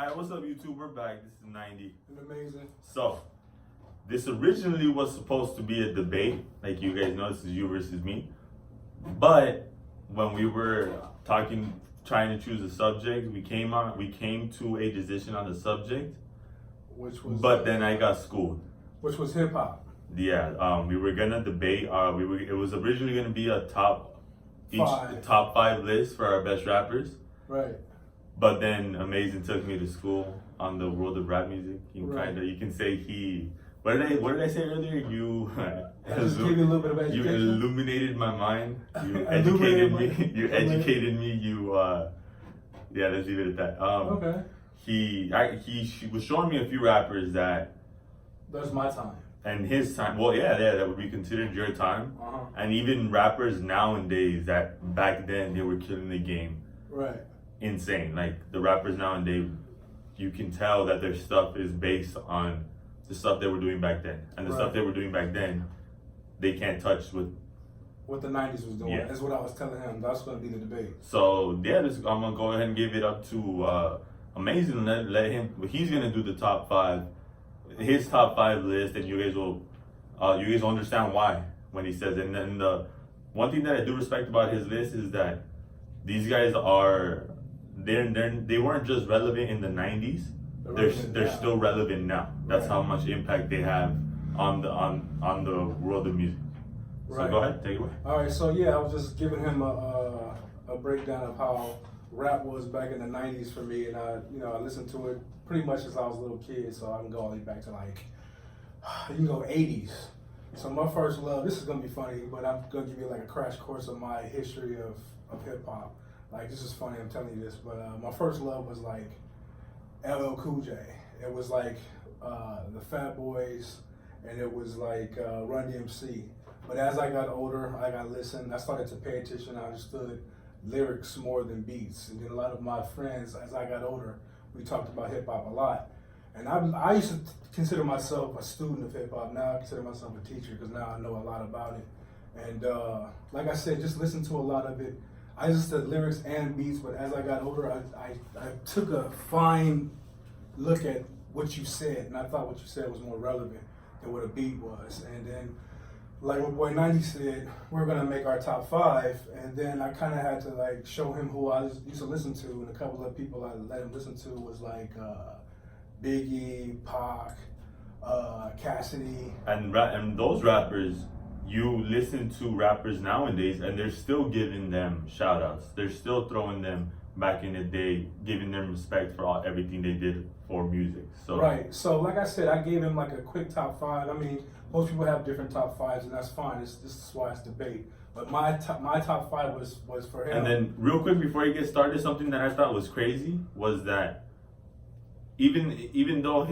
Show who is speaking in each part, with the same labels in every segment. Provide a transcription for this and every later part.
Speaker 1: Hi, what's up, YouTube? We're back. This is 90.
Speaker 2: Amazing.
Speaker 1: So, this originally was supposed to be a debate. Like you guys know, this is you versus me. But when we were talking, trying to choose a subject, we came to a decision on the subject.
Speaker 2: Which was.
Speaker 1: But then I got schooled.
Speaker 2: Which was hip hop.
Speaker 1: Yeah. We were gonna debate. It was originally gonna be a top five list for our best rappers.
Speaker 2: Right.
Speaker 1: But then Amazing took me to school on the world of rap music. You can say he. What did I say earlier? You.
Speaker 2: Just give you a little bit of education.
Speaker 1: You illuminated my mind. You educated me. You educated me. Yeah, let's leave it at that.
Speaker 2: Okay.
Speaker 1: She was showing me a few rappers that.
Speaker 2: That's my time.
Speaker 1: And his time. Well, yeah, that would be considered your time.
Speaker 2: Uh-huh.
Speaker 1: And even rappers nowadays that back then they were killing the game.
Speaker 2: Right.
Speaker 1: Insane. Like the rappers nowadays, you can tell that their stuff is based on the stuff they were doing back then, and the stuff they were doing back then, they can't touch with
Speaker 2: what the '90s was doing.
Speaker 1: Yeah.
Speaker 2: That's what I was telling him. That's going to be the debate.
Speaker 1: So yeah, I'm gonna go ahead and give it up to Amazing. Let him. He's gonna do the top five, his top five list, and you guys will understand why when he says it. And then the one thing that I do respect about his list is that these guys are. They weren't just relevant in the 90s. They're still relevant now. That's how much impact they have on the world of music. So go ahead, take it away.
Speaker 2: All right, so yeah, I was just giving him a breakdown of how rap was back in the 90s for me, and I listened to it pretty much since I was a little kid, so I can go all the way back to like 80s. So my first love, this is gonna be funny, but I'm gonna give you like a crash course of my history of hip hop. Like, this is funny, I'm telling you this, but my first love was like LL Cool J. It was like the Fat Boys, and it was like Run DMC. But as I got older, I listened, I started to pay attention, I understood lyrics more than beats. And then a lot of my friends, as I got older, we talked about hip hop a lot. And I used to consider myself a student of hip hop. Now I consider myself a teacher because now I know a lot about it. And like I said, just listen to a lot of it. I listened to lyrics and beats, but as I got older, I took a fine look at what you said, and I thought what you said was more relevant than what a beat was. And then, like my boy 90 said, we're gonna make our top five, and then I kind of had to like show him who I used to listen to, and a couple of people I let him listen to was like Biggie, Pac, Cassidy.
Speaker 1: And those rappers, you listen to rappers nowadays and they're still giving them shout outs. They're still throwing them back in the day, giving them respect for everything they did for music. So
Speaker 2: right. So like I said, I gave him like a quick top five. I mean, most people have different top fives, and that's fine. This is why it's debate. But my top five was for him.
Speaker 1: And then real quick before you get started, something that I thought was crazy was that even though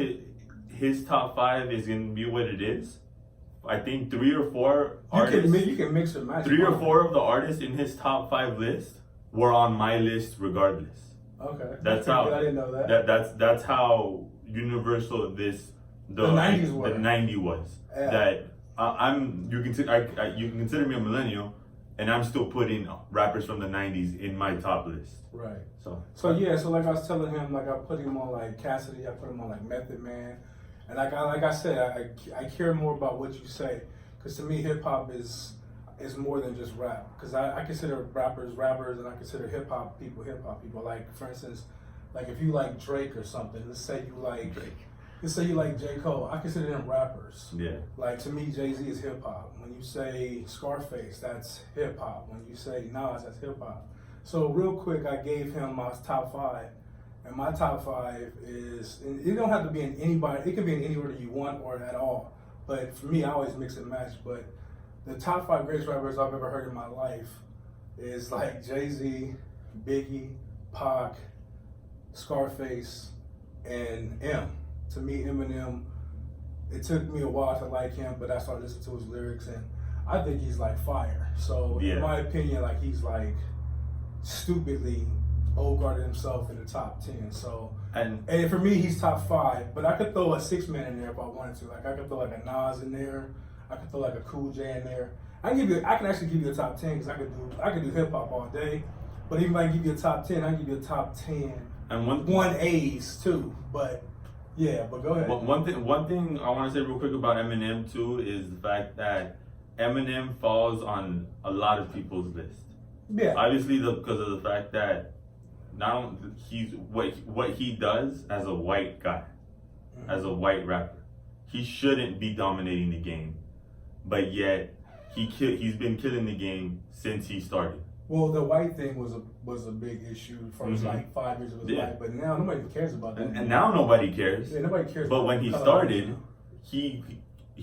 Speaker 1: his top five is gonna be what it is, I think 3 or 4 artists.
Speaker 2: You can mix and match.
Speaker 1: 3 or 4 of the artists in his top 5 list were on my list regardless.
Speaker 2: Okay.
Speaker 1: That's how.
Speaker 2: I didn't know that.
Speaker 1: That's how universal the
Speaker 2: 90s were.
Speaker 1: The 90 was.
Speaker 2: Yeah.
Speaker 1: That you can consider me a millennial, and I'm still putting rappers from the 90s in my top list.
Speaker 2: Right.
Speaker 1: So
Speaker 2: yeah. So like I was telling him, like I put him on like Cassidy. I put him on like Method Man. And like I said, I care more about what you say, because to me hip hop is more than just rap. Because I consider rappers, and I consider hip hop people. Like for instance, like if you like Drake or something, let's say you like Drake. Let's say you like J. Cole. I consider them rappers.
Speaker 1: Yeah. Like
Speaker 2: to me, Jay-Z is hip hop. When you say Scarface, that's hip hop. When you say Nas, that's hip hop. So real quick, I gave him my top five. And my top five is, and it don't have to be in anybody, it can be in any order you want or at all. But for me, I always mix and match. But the top 5 greatest rappers I've ever heard in my life is like Jay-Z, Biggie, Pac, Scarface, and M. To me, Eminem, it took me a while to like him, but I started listening to his lyrics, and I think he's like fire. So in my opinion, like he's like stupidly Bogart himself in the top 10. So and for me, he's top 5. But I could throw a 6-man in there if I wanted to. Like I could throw like a Nas in there. I could throw like a Cool J in there. I can actually give you a top 10 because I could do hip hop all day. But even if I give you a top 10, I give you a top 10
Speaker 1: And
Speaker 2: won A's too. But yeah, but go ahead.
Speaker 1: One thing I want to say real quick about Eminem too is the fact that Eminem falls on a lot of people's list.
Speaker 2: Yeah.
Speaker 1: Obviously, because of the fact that he's what he does as a white guy, as a white rapper, he shouldn't be dominating the game, but yet he's been killing the game since he started.
Speaker 2: Well, the white thing was a big issue for like 5 years of his life, but now nobody cares about that.
Speaker 1: And now nobody cares.
Speaker 2: Yeah, nobody cares.
Speaker 1: But when he started, he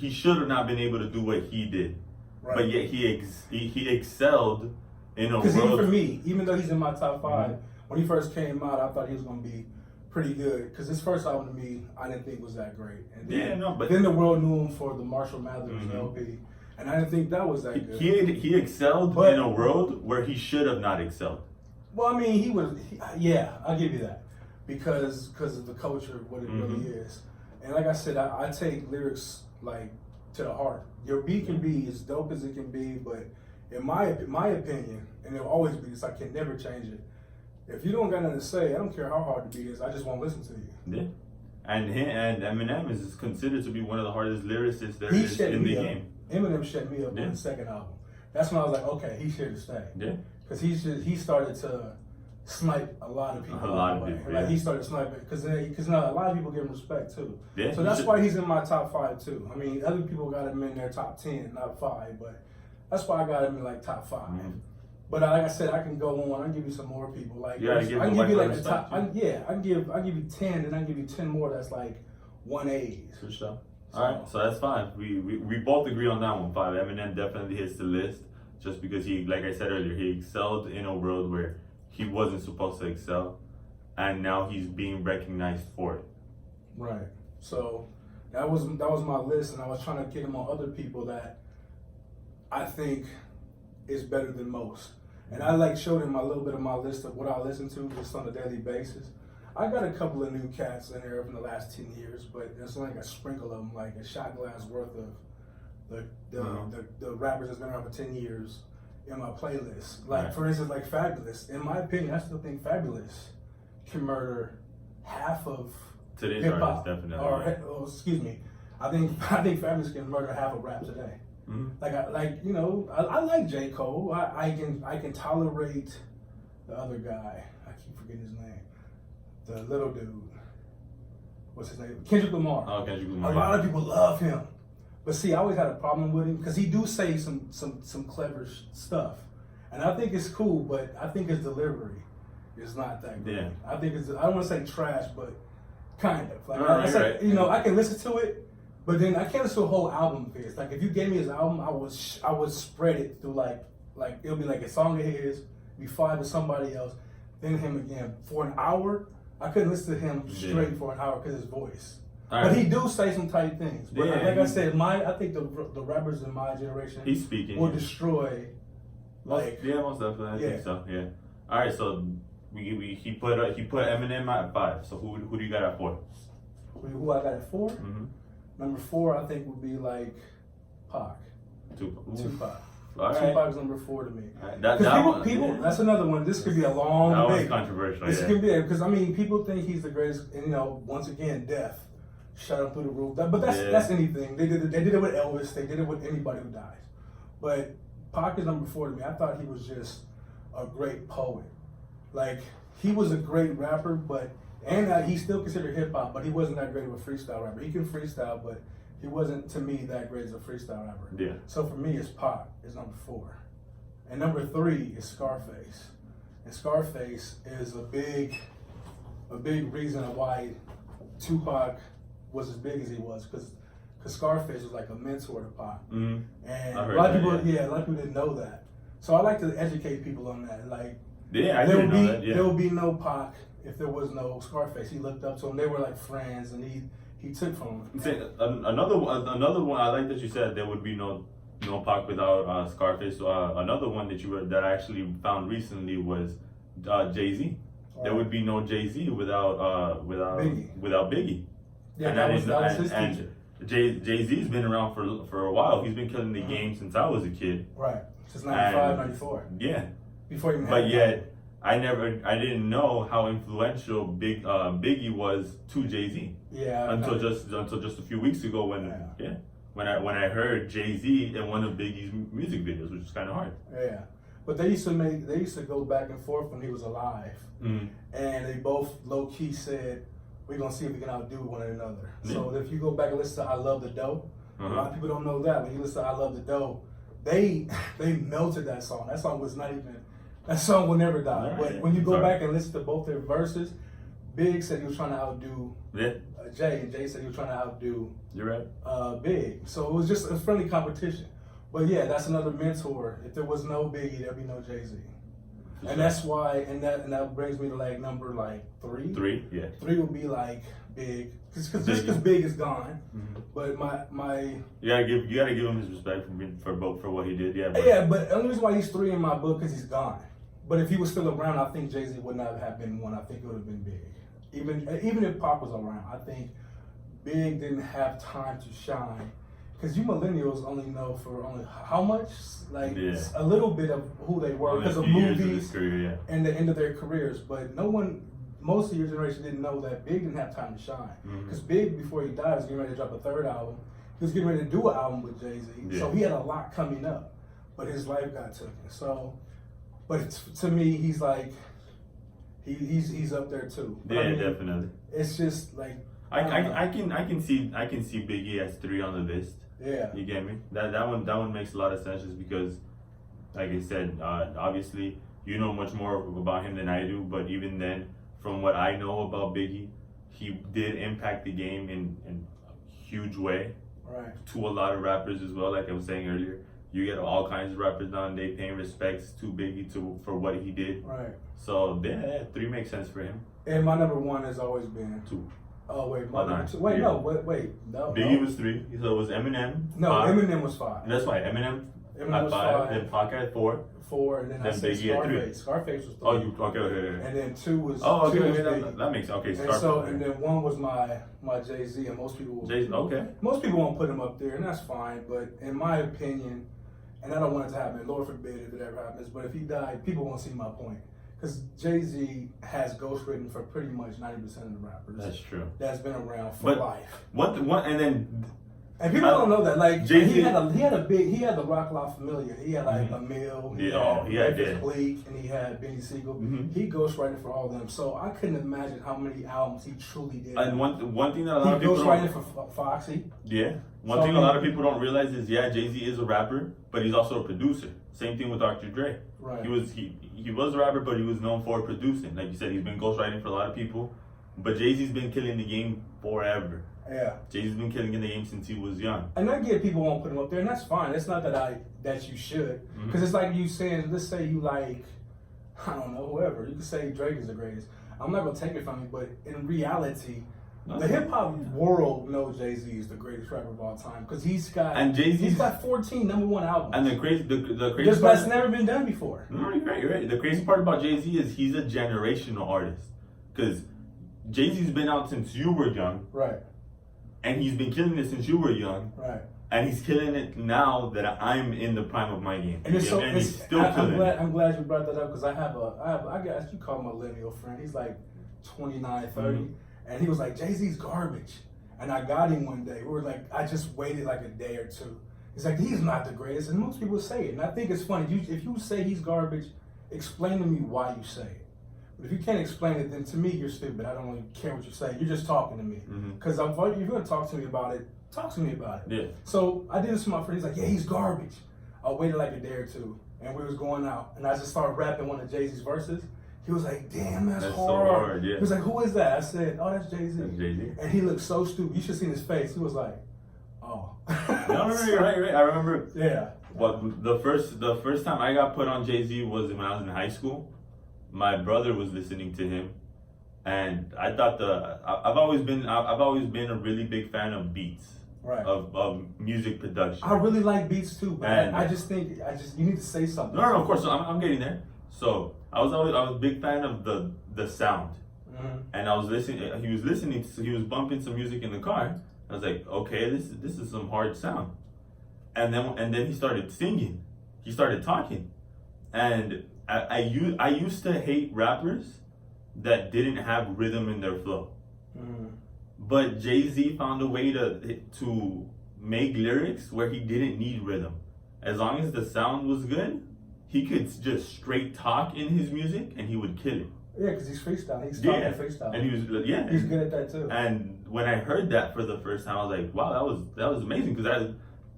Speaker 1: should have not been able to do what he did. Right. But yet he excelled in a world.
Speaker 2: Because even for me, even though he's in my top 5, when he first came out, I thought he was going to be pretty good. Because his first album to me, I didn't think was that great. And then,
Speaker 1: but
Speaker 2: then the world knew him for the Marshall Mathers LP. And I didn't think that was that good.
Speaker 1: He excelled in a world where he should have not excelled.
Speaker 2: Well, I mean, yeah, I'll give you that. Because of the culture, what it really is. And like I said, I take lyrics like to the heart. Your beat can be as dope as it can be, but in my opinion, and it'll always be this, I can never change it. If you don't got nothing to say, I don't care how hard the beat is, I just won't listen to you.
Speaker 1: Yeah. And Eminem is considered to be one of the hardest lyricists there is in the game.
Speaker 2: Eminem shut me up on the second album. That's when I was like, okay, he's here to stay. Yeah. Because he started to snipe a lot of people.
Speaker 1: A lot of people,
Speaker 2: Like he started sniping because now a lot of people give him respect too.
Speaker 1: Yeah.
Speaker 2: So that's why he's in my top 5 too. I mean, other people got him in their top 10, not 5, but that's why I got him in like top 5. But like I said, I can go on. I'll give you some more people. Like I can give you like the top. I can give you 10, and I can give you 10 more. That's like 1A's.
Speaker 1: For sure. All right, so that's 5. We both agree on that one. 5. Eminem definitely hits the list just because he, like I said earlier, he excelled in a world where he wasn't supposed to excel, and now he's being recognized for it.
Speaker 2: Right. So that was my list, and I was trying to get him on other people that I think is better than most. And I showed him a little bit of my list of what I listen to just on a daily basis. I got a couple of new cats in there from the last 10 years, but there's like a sprinkle of them, like a shot glass worth of the rappers that's been around for 10 years in my playlist. Like for instance, like Fabulous. In my opinion, I still think Fabulous can murder half of
Speaker 1: today's
Speaker 2: hip hop.
Speaker 1: Definitely.
Speaker 2: Or excuse me, I think Fabulous can murder half of rap today. I like J. Cole. I can tolerate the other guy. I keep forgetting his name. The little dude. What's his name? Kendrick Lamar.
Speaker 1: Oh, Kendrick Lamar.
Speaker 2: A lot of people love him. But see, I always had a problem with him because he do say some clever stuff. And I think it's cool, but I think his delivery is not that good. Yeah. I think I don't want to say trash, but kind of. Like, I can listen to it, but then I can't listen to a whole album of his. Like if you gave me his album, I would spread it through like it'll be like a song of his, be 5 to somebody else, then him again. For an hour, I couldn't listen to him straight for an hour because his voice. But he do say some tight things. But I said, I think the rappers in my generation will destroy.
Speaker 1: Most definitely. I think so. Yeah. All right. So he put Eminem at 5. So who do you got at 4?
Speaker 2: Who I got at 4? Number 4, I think would be like Pac. Tupac. Tupac is number 4 to me. People. That's another one. This could be a long debate.
Speaker 1: That was controversial.
Speaker 2: This could be because people think he's the greatest. And once again, death shut him through the roof. But that's anything. They did it with Elvis. They did it with anybody who dies. But Pac is number 4 to me. I thought he was just a great poet. Like he was a great rapper, and he's still considered hip hop, but he wasn't that great of a freestyle rapper. He can freestyle, but he wasn't, to me, that great as a freestyle rapper.
Speaker 1: Yeah.
Speaker 2: So for me, it's Pac is number 4. And number 3 is Scarface. And Scarface is a big reason of why Tupac was as big as he was, because Scarface was like a mentor to Pac. And a lot of people didn't know that. So I like to educate people on that. Like, there would be no Pac if there was no Scarface. He looked up to him. They were like friends, and he took from him.
Speaker 1: Another one. I like that you said there would be no Pac without Scarface. Another one that I actually found recently was Jay-Z. There would be no Jay-Z without Biggie.
Speaker 2: Yeah, and that was his teacher.
Speaker 1: Jay-Z's been around for a while. He's been killing the game since I was a kid.
Speaker 2: Right, since 95, 94.
Speaker 1: Yeah.
Speaker 2: Before even.
Speaker 1: But yet, I didn't know how influential Biggie was to Jay-Z until just a few weeks ago when I heard Jay-Z in one of Biggie's music videos, which is kind of hard.
Speaker 2: Yeah, but they used to go back and forth when he was alive, and they both low key said, "We're gonna see if we can outdo one another." So if you go back and listen to "I Love the Dough," a lot of people don't know that. When you listen to "I Love the Dough," they melted that song. That song was not even. That song will never die. Right. But when you go back and listen to both their verses, Big said he was trying to outdo Jay, and Jay said he was trying to outdo Big. So it was just a friendly competition. But yeah, that's another mentor. If there was no Biggie, there'd be no Jay-Z. And that's why, and that brings me to like number like 3.
Speaker 1: 3, yeah.
Speaker 2: 3 would be like Big, because Big is gone. But my
Speaker 1: you gotta give him his respect for what he did.
Speaker 2: But the only reason why he's 3 in my book because he's gone. But if he was still around, I think Jay-Z would not have been 1. I think it would have been Big. Even if Pop was around, I think Big didn't have time to shine. Because you millennials only know for only how much? Like a little bit of who they were because of movies and the end of their careers. But most of your generation didn't know that Big didn't have time to shine. Because Big, before he died, was getting ready to drop a 3rd album. He was getting ready to do an album with Jay-Z. So he had a lot coming up. But his life got taken. So... But to me, he's like, he's up there too. But
Speaker 1: definitely.
Speaker 2: It's just like
Speaker 1: I can see Biggie as 3 on the list.
Speaker 2: Yeah,
Speaker 1: you get me. That one makes a lot of sense just because, like I said, obviously you know much more about him than I do. But even then, from what I know about Biggie, he did impact the game in a huge way.
Speaker 2: Right. To
Speaker 1: a lot of rappers as well, like I was saying earlier. You get all kinds of rappers nowadays paying respects to Biggie for what he did.
Speaker 2: Right.
Speaker 1: So 3 makes sense for him.
Speaker 2: And my number 1 has always been
Speaker 1: 2.
Speaker 2: Oh wait, my number 2. Wait, no, no.
Speaker 1: Biggie was 3. So it was Eminem.
Speaker 2: No, 5. Eminem was 5.
Speaker 1: That's right. Eminem
Speaker 2: was 5.
Speaker 1: Then Pac at 4.
Speaker 2: 4, and then I said
Speaker 1: Biggie
Speaker 2: Scarface.
Speaker 1: At 3.
Speaker 2: Scarface was 3.
Speaker 1: Oh, you okay.
Speaker 2: And then 2 was.
Speaker 1: Oh, okay.
Speaker 2: 2 was
Speaker 1: that makes sense. Okay,
Speaker 2: Scarface. And then 1 was my Jay-Z, and most people. Most people won't put him up there, and that's fine. But in my opinion. And I don't want it to happen. Lord forbid if it ever happens. But if he died, people won't see my point. Because Jay-Z has ghostwritten for pretty much 90% of the rappers.
Speaker 1: That's true.
Speaker 2: That's been around for life.
Speaker 1: And
Speaker 2: people don't know that. Like
Speaker 1: Jay-Z,
Speaker 2: he had the Rock La Familia. He had like Emil. He had Bleak, and he had Benny Siegel. He ghostwrited for all of them. So I couldn't imagine how many albums he truly did.
Speaker 1: And one thing that a lot of people
Speaker 2: ghostwrited for Foxy.
Speaker 1: Yeah. One thing a lot of people don't realize is Jay-Z is a rapper, but he's also a producer. Same thing with Dr. Dre.
Speaker 2: Right.
Speaker 1: He was a rapper, but he was known for producing. Like you said, he's been ghostwriting for a lot of people. But Jay-Z's been killing the game forever.
Speaker 2: Yeah.
Speaker 1: Jay-Z's been killing in the game since he was young.
Speaker 2: And I get people won't put him up there, and that's fine. It's not that you should. Because it's like you saying, let's say you like, I don't know, whoever. You could say Drake is the greatest. I'm not going to take it from you, but in reality, the hip hop world knows Jay-Z is the greatest rapper of all time because he's got 14 number 1 albums.
Speaker 1: And the crazy
Speaker 2: that's never been done before.
Speaker 1: No, you're right. The crazy part about Jay-Z is he's a generational artist because Jay-Z's been out since you were young,
Speaker 2: right?
Speaker 1: And he's been killing it since you were young,
Speaker 2: right?
Speaker 1: And he's killing it now that I'm in the prime of my game.
Speaker 2: And he's still killing it. I'm glad you brought that up because I guess you call him a millennial friend. He's like 29, 30. And he was like, Jay-Z's garbage. And I got him one day. We were like, I just waited like a day or 2. He's like, he's not the greatest. And most people say it. And I think it's funny. If you say he's garbage, explain to me why you say it. But if you can't explain it, then to me, you're stupid. I don't really care what you say. You're just talking to me. Because if you're going to talk to me about it, talk to me about it.
Speaker 1: Yeah.
Speaker 2: So I did this with my friend. He's like, yeah, he's garbage. I waited like a day or 2. And we was going out. And I just started rapping one of Jay-Z's verses. He was like, damn, that's hard.
Speaker 1: So hard, yeah.
Speaker 2: He was like, who is that? I said, oh, that's Jay-Z.
Speaker 1: That's Jay-Z.
Speaker 2: And he looked so stupid. You should have seen his face. He was like, oh.
Speaker 1: No, you're right. I remember.
Speaker 2: Yeah.
Speaker 1: What the first time I got put on Jay-Z was when I was in high school. My brother was listening to him, and I thought I've always been a really big fan of beats.
Speaker 2: Right.
Speaker 1: Of music production.
Speaker 2: I really like beats too, but I just think you need to say something.
Speaker 1: No, of course. So I'm getting there. So I was a big fan of the sound, and I was listening. He was listening. He was bumping some music in the car. I was like, okay, this is some hard sound. And then he started singing. He started talking, and I used to hate rappers that didn't have rhythm in their flow. But Jay-Z found a way to make lyrics where he didn't need rhythm. As long as the sound was good, he could just straight talk in his music and he would kill it.
Speaker 2: Yeah, because he's freestyle. He's talking freestyle.
Speaker 1: And he was
Speaker 2: he's good at that too.
Speaker 1: And when I heard that for the first time, I was like, wow, that was amazing. Because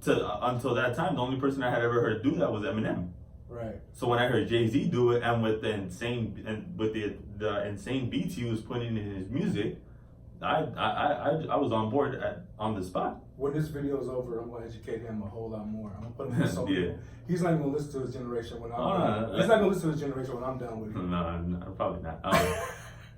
Speaker 1: until that time, the only person I had ever heard do that was Eminem.
Speaker 2: Right.
Speaker 1: So when I heard Jay-Z do it, and with the insane beats he was putting in his music, I was on board on the spot.
Speaker 2: When this video is over, I'm gonna educate him a whole lot more. I'm gonna put him in so
Speaker 1: yeah.
Speaker 2: He's not even gonna listen to his generation when I'm done. He's not gonna listen to his generation when I'm done with him.
Speaker 1: No, probably not.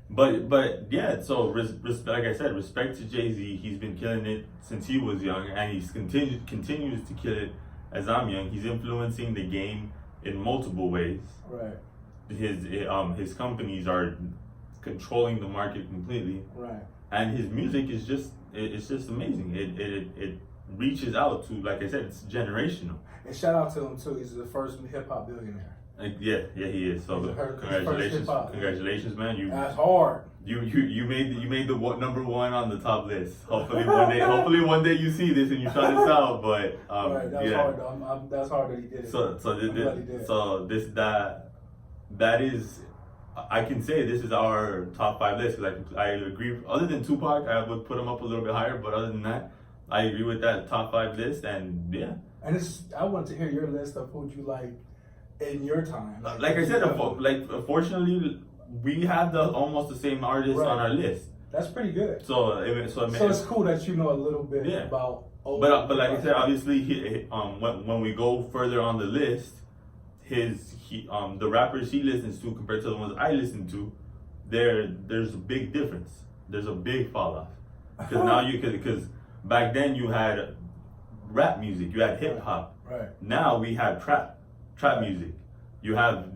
Speaker 1: But yeah, so like I said, respect to Jay-Z. He's been killing it since he was young, and he's continues to kill it as I'm young. He's influencing the game in multiple ways.
Speaker 2: Right.
Speaker 1: His companies are controlling the market completely.
Speaker 2: Right.
Speaker 1: And his music is just amazing. It reaches out to, like I said, it's generational.
Speaker 2: And shout out to him too. He's the first hip hop billionaire.
Speaker 1: Yeah, he is. So congratulations, man.
Speaker 2: That's hard.
Speaker 1: You made the number one on the top list. Hopefully one day you see this and you shout this out. But
Speaker 2: right, that's hard. Though. That's hard that he did it.
Speaker 1: That is. I can say this is our top 5 list because I agree. Other than Tupac, I would put him up a little bit higher. But other than that, I agree with that top 5 list. And yeah.
Speaker 2: And I want to hear your list of who you like in your time.
Speaker 1: Like I said, fortunately, we have almost the same artists on our list.
Speaker 2: That's pretty good.
Speaker 1: So
Speaker 2: it's cool that you know a little bit about.
Speaker 1: But like I said, obviously, when we go further on the list, the rappers he listens to compared to the ones I listen to, there's a big difference. There's a big fall off because back then you had rap music, you had hip hop.
Speaker 2: Right.
Speaker 1: Now we have trap music. You have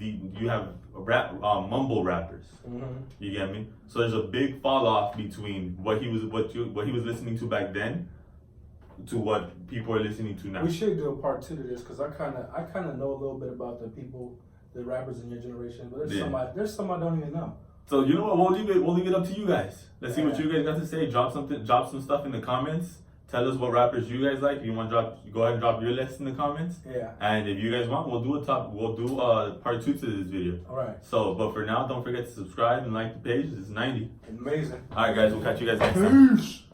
Speaker 1: rap mumble rappers.
Speaker 2: Mm-hmm.
Speaker 1: You get me? So there's a big fall off between what he was listening to back then to what people are listening to now.
Speaker 2: We should do a part 2 to this because I kind of know a little bit about the rappers in your generation, but there's some I don't even know.
Speaker 1: So you know what? We'll leave it up to you guys. Let's see what you guys got to say. Drop some stuff in the comments. Tell us what rappers you guys like. If you want to go ahead and drop your list in the comments.
Speaker 2: Yeah.
Speaker 1: And if you guys want, we'll do part 2 to this video.
Speaker 2: All right.
Speaker 1: So, but for now, don't forget to subscribe and like the page. It's 90.
Speaker 2: Amazing.
Speaker 1: All right, guys. We'll catch you guys next time.
Speaker 2: Peace.